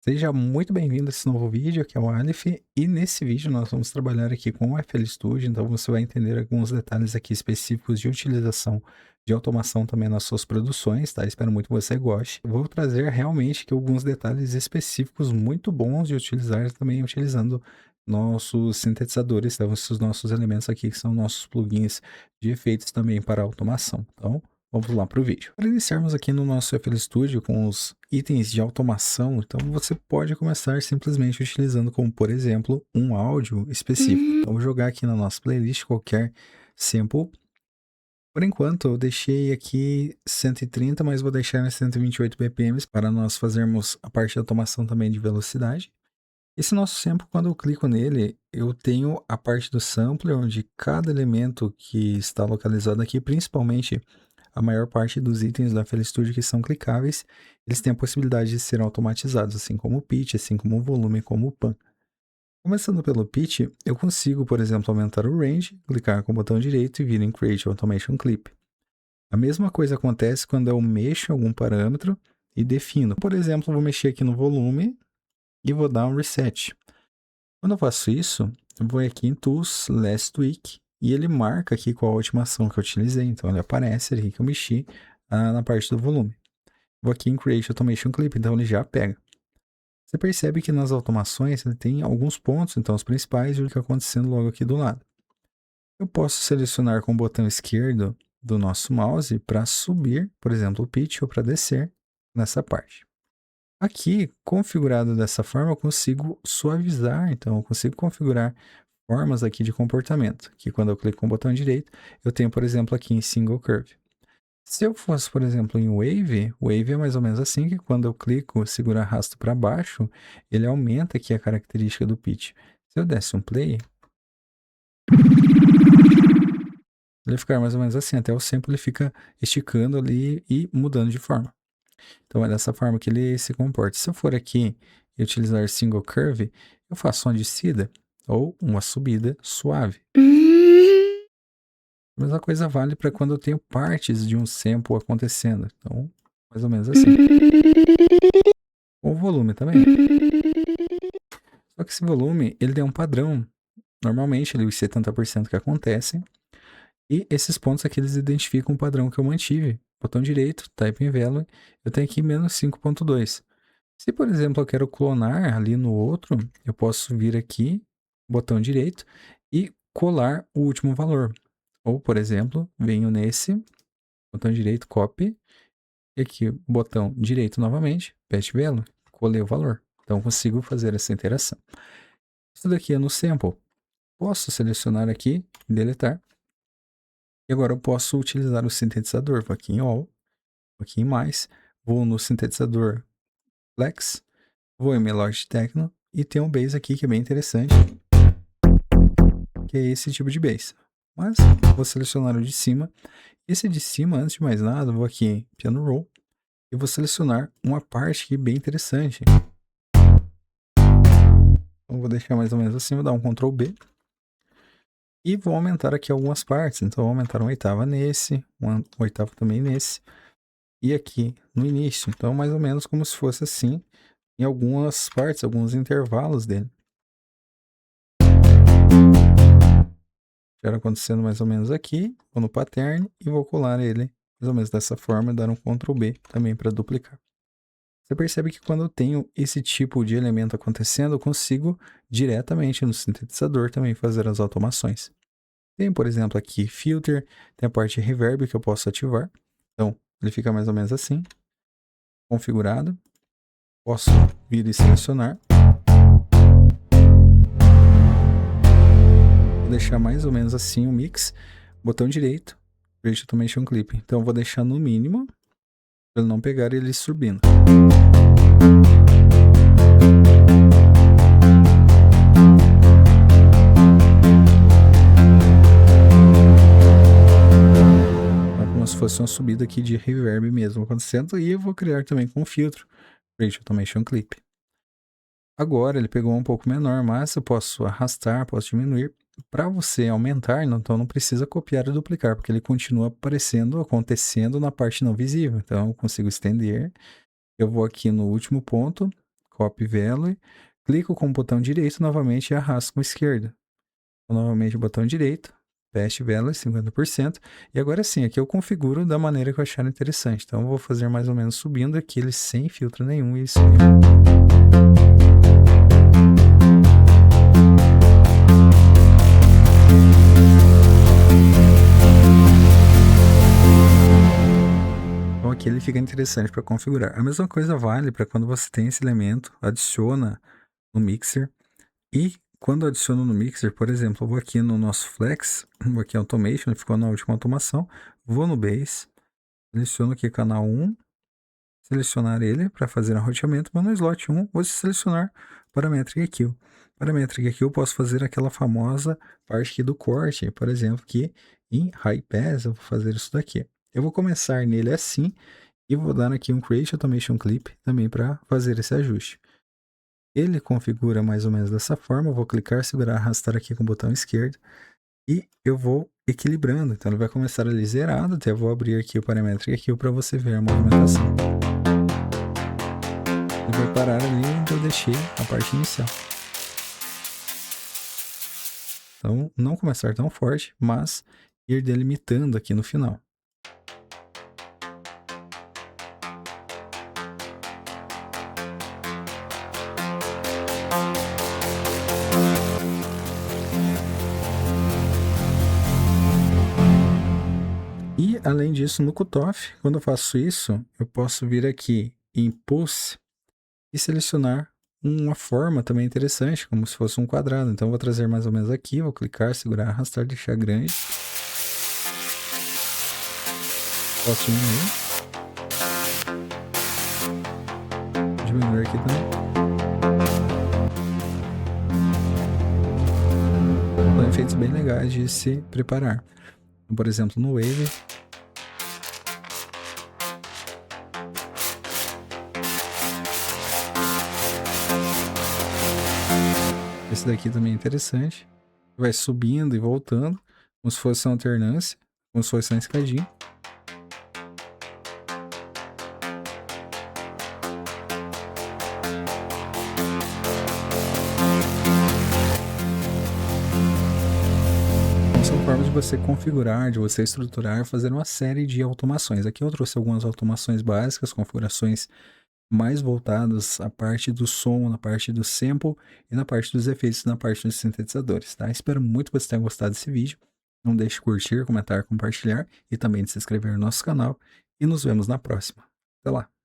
Seja muito bem-vindo a esse novo vídeo, aqui é o Aleph, e nesse vídeo nós vamos trabalhar aqui com o FL Studio, então você vai entender alguns detalhes aqui específicos de utilização de automação também nas suas produções, tá? Espero muito que você goste. Vou trazer realmente aqui alguns detalhes específicos muito bons de utilizar também utilizando nossos sintetizadores, tá? Esses nossos elementos aqui que são nossos plugins de efeitos também para automação, então vamos lá para o vídeo. Para iniciarmos aqui no nosso FL Studio com os itens de automação, então você pode começar simplesmente utilizando como, por exemplo, um áudio específico. Então, vou jogar aqui na nossa playlist qualquer sample. Por enquanto, eu deixei aqui 130, mas vou deixar nas 128 BPM para nós fazermos a parte de automação também de velocidade. Esse nosso sample, quando eu clico nele, eu tenho a parte do sampler, onde cada elemento que está localizado aqui, principalmente a maior parte dos itens da FL Studio que são clicáveis, eles têm a possibilidade de serem automatizados, assim como o pitch, assim como o volume, como o pan. Começando pelo pitch, eu consigo, por exemplo, aumentar o range, clicar com o botão direito e vir em Create Automation Clip. A mesma coisa acontece quando eu mexo em algum parâmetro e defino. Por exemplo, eu vou mexer aqui no volume e vou dar um reset. Quando eu faço isso, eu vou aqui em Tools, Last Tweak, e ele marca aqui qual a última ação que eu utilizei. Então, ele aparece aqui que eu mexi na parte do volume. Vou aqui em Create Automation Clip, então ele já pega. Você percebe que nas automações ele tem alguns pontos, então os principais, e o que está acontecendo logo aqui do lado. Eu posso selecionar com o botão esquerdo do nosso mouse para subir, por exemplo, o pitch, ou para descer nessa parte. Aqui, configurado dessa forma, eu consigo suavizar, então eu consigo configurar formas aqui de comportamento, que quando eu clico com o botão direito, eu tenho, por exemplo, aqui em Single Curve. Se eu fosse, por exemplo, em Wave é mais ou menos assim, que quando eu clico, seguro arrasto para baixo, ele aumenta aqui a característica do pitch. Se eu desse um play, ele ficar mais ou menos assim, até o sample ele fica esticando ali e mudando de forma. Então é dessa forma que ele se comporta. Se eu for aqui e utilizar Single Curve, eu faço uma descida ou uma subida suave. A mesma coisa vale para quando eu tenho partes de um sample acontecendo. Então, mais ou menos assim. Com o volume também. Só que esse volume, ele tem um padrão. Normalmente, ele é os 70% que acontecem. E esses pontos aqui, eles identificam o padrão que eu mantive. Botão direito, Type in Value, eu tenho aqui menos 5.2. Se, por exemplo, eu quero clonar ali no outro, eu posso vir aqui, botão direito, e colar o último valor. Ou, por exemplo, venho nesse, botão direito, Copy, e aqui, botão direito novamente, Paste Value, colei o valor. Então, consigo fazer essa interação. Isso daqui é no Sample. Posso selecionar aqui, deletar. E agora eu posso utilizar o sintetizador. Vou aqui em All, vou aqui em Mais, vou no sintetizador Flex, vou em Melodic Techno e tem um bass aqui que é bem interessante, que é esse tipo de bass. Mas vou selecionar o de cima. Esse de cima, antes de mais nada, vou aqui em Piano Roll e vou selecionar uma parte aqui bem interessante. Então vou deixar mais ou menos assim, vou dar um Ctrl B. E vou aumentar aqui algumas partes. Então vou aumentar uma oitava nesse, uma oitava também nesse. E aqui no início. Então mais ou menos como se fosse assim em algumas partes, alguns intervalos dele. Já acontecendo mais ou menos aqui, vou no pattern e vou colar ele mais ou menos dessa forma e dar um Ctrl B também para duplicar. Você percebe que quando eu tenho esse tipo de elemento acontecendo, eu consigo diretamente no sintetizador também fazer as automações. Tem, por exemplo, aqui Filter, tem a parte Reverb que eu posso ativar. Então, ele fica mais ou menos assim, configurado. Posso vir e selecionar. Vou deixar mais ou menos assim o mix. Botão direito, Create Automation Clip. Então, eu vou deixar no mínimo, para ele não pegar ele subindo. Como se fosse uma subida aqui de reverb mesmo acontecendo. E eu vou criar também com um filtro, Create Automation Clip. Agora ele pegou um pouco menor, mas eu posso arrastar, posso diminuir. Para você aumentar, então não precisa copiar e duplicar, porque ele continua aparecendo, acontecendo na parte não visível. Então eu consigo estender. Eu vou aqui no último ponto, Copy Value, clico com o botão direito novamente e arrasto com a esquerda. Então, novamente o botão direito, Paste Value 50%. E agora sim, aqui eu configuro da maneira que eu achar interessante. Então eu vou fazer mais ou menos subindo aqui ele sem filtro nenhum e subindo. Então aqui ele fica interessante para configurar. A mesma coisa vale para quando você tem esse elemento, adiciona no mixer. E quando adiciono no mixer, por exemplo, eu vou aqui no nosso Flex, vou aqui em Automation, ficou na última automação, vou no Base, seleciono aqui canal 1, selecionar ele para fazer o roteamento, mas no slot 1 vou selecionar Parametric Kill. Parametric Kill eu posso fazer aquela famosa parte aqui do corte, por exemplo, que em High Pass eu vou fazer isso daqui. Eu vou começar nele assim e vou dar aqui um Create Automation Clip também para fazer esse ajuste. Ele configura mais ou menos dessa forma, eu vou clicar, segurar, arrastar aqui com o botão esquerdo e eu vou equilibrando. Então ele vai começar ali zerado, até eu vou abrir aqui o Parametric Kill para você ver a movimentação. Ele vai parar ali onde eu deixei a parte inicial. Então não começar tão forte, mas ir delimitando aqui no final. E, além disso, no cutoff, quando eu faço isso, eu posso vir aqui em Pulse e selecionar uma forma também interessante, como se fosse um quadrado. Então, eu vou trazer mais ou menos aqui, vou clicar, segurar, arrastar, deixar grande. Posso diminuir aqui também. São efeitos bem legais de se preparar. Então, por exemplo, no Wave, esse daqui também é interessante. Vai subindo e voltando, como se fosse uma alternância, como se fosse uma escadinha. São formas de você configurar, de você estruturar, fazer uma série de automações. Aqui eu trouxe algumas automações básicas, configurações mais voltadas à parte do som, na parte do sample e na parte dos efeitos, na parte dos sintetizadores, tá? Espero muito que você tenha gostado desse vídeo. Não deixe de curtir, comentar, compartilhar e também de se inscrever no nosso canal. E nos vemos na próxima. Até lá!